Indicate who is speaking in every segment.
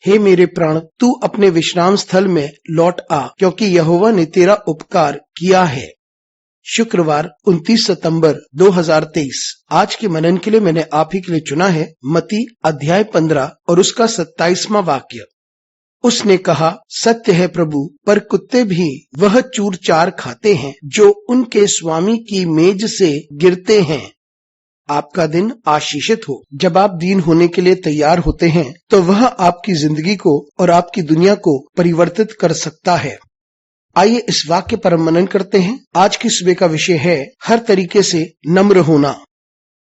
Speaker 1: हे मेरे प्राण, तू अपने विश्राम स्थल में लौट आ, क्योंकि यहोवा ने तेरा उपकार किया है। शुक्रवार 29 सितंबर 2023। आज के मनन के लिए मैंने आप ही के लिए चुना है मत्ती अध्याय 15 और उसका 27वां वाक्य। उसने कहा, सत्य है प्रभु, पर कुत्ते भी वह चूर चार खाते हैं जो उनके स्वामी की मेज से गिरते हैं। आपका दिन आशीषित हो। जब आप दीन होने के लिए तैयार होते हैं तो वह आपकी जिंदगी को और आपकी दुनिया को परिवर्तित कर सकता है। आइए इस वाक्य पर मनन करते हैं। आज की सुबह का विषय है हर तरीके से नम्र होना।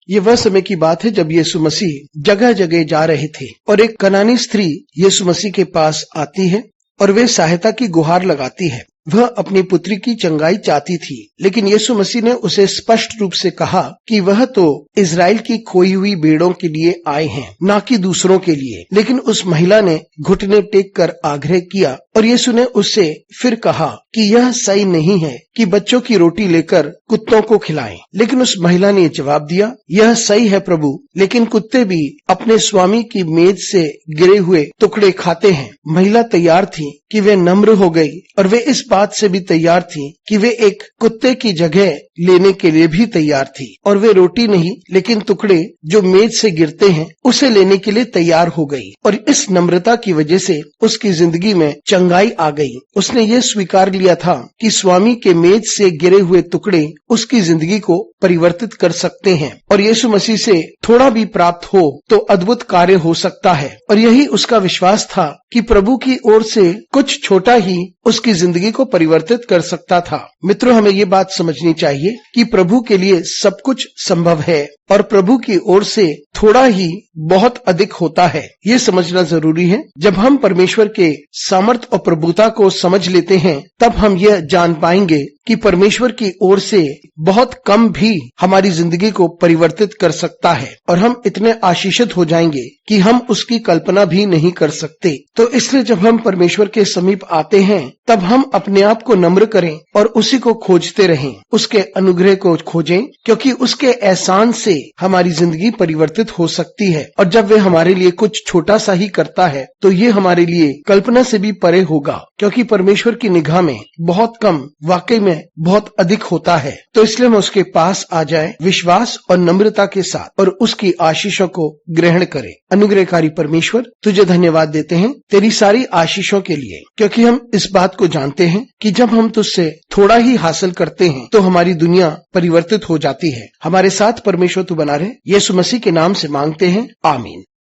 Speaker 1: ये वह समय की बात है जब यीशु मसीह जगह जगह जा रहे थे और एक कनानी स्त्री यीशु मसीह के पास आती है और वे सहायता की गुहार लगाती है। वह अपनी पुत्री की चंगाई चाहती थी, लेकिन यीशु मसीह ने उसे स्पष्ट रूप से कहा कि वह तो इजराइल की खोई हुई भेड़ों के लिए आए हैं, न कि दूसरों के लिए। लेकिन उस महिला ने घुटने टेक कर आग्रह किया और यीशु ने उससे फिर कहा कि यह सही नहीं है कि बच्चों की रोटी लेकर कुत्तों को खिलाएं। लेकिन उस महिला ने जवाब दिया, यह सही है प्रभु, लेकिन कुत्ते भी अपने स्वामी की मेज से गिरे हुए टुकड़े खाते हैं। महिला तैयार थी कि वे नम्र हो गई और वे इस बात से भी तैयार थी कि वे एक कुत्ते की जगह लेने के लिए भी तैयार थी और वे रोटी नहीं लेकिन टुकड़े जो मेज से गिरते हैं उसे लेने के लिए तैयार हो गई। और इस नम्रता की वजह से उसकी जिंदगी में चंगाई आ गई। उसने ये स्वीकार लिया था कि स्वामी के मेज से गिरे हुए टुकड़े उसकी जिंदगी को परिवर्तित कर सकते हैं और यीशु मसीह से थोड़ा भी प्राप्त हो तो अद्भुत कार्य हो सकता है। और यही उसका विश्वास था कि प्रभु की ओर से कुछ छोटा ही उसकी जिंदगी को परिवर्तित कर सकता था। मित्रों, हमें ये बात समझनी चाहिए कि प्रभु के लिए सब कुछ संभव है और प्रभु की ओर से थोड़ा ही बहुत अधिक होता है। ये समझना जरूरी है। जब हम परमेश्वर के सामर्थ और प्रभुता को समझ लेते हैं तब हम यह जान पाएंगे कि परमेश्वर की ओर से बहुत कम भी हमारी जिंदगी को परिवर्तित कर सकता है और हम इतने आशीषित हो जाएंगे कि हम उसकी कल्पना भी नहीं कर सकते। तो इसलिए जब हम परमेश्वर के समीप आते हैं तब हम अपने आप को नम्र करें और उसी को खोजते रहें, उसके अनुग्रह को खोजें, क्योंकि उसके एहसान से हमारी जिंदगी परिवर्तित हो सकती है। और जब वे हमारे लिए कुछ छोटा सा ही करता है तो ये हमारे लिए कल्पना से भी परे होगा, क्योंकि परमेश्वर की निगाह में बहुत कम वाकई में बहुत अधिक होता है। तो इसलिए हम उसके पास आ जाए विश्वास और नम्रता के साथ और उसकी आशीषों को ग्रहण करें। अनुग्रहकारी परमेश्वर, तुझे धन्यवाद देते हैं तेरी सारी आशीषों के लिए, क्योंकि हम इस बात को जानते हैं कि जब हम तुझसे थोड़ा ही हासिल करते हैं तो हमारी दुनिया परिवर्तित हो जाती है। हमारे साथ परमेश्वर तू बना रहे, यीशु मसीह के नाम से मांगते हैं, आमीन।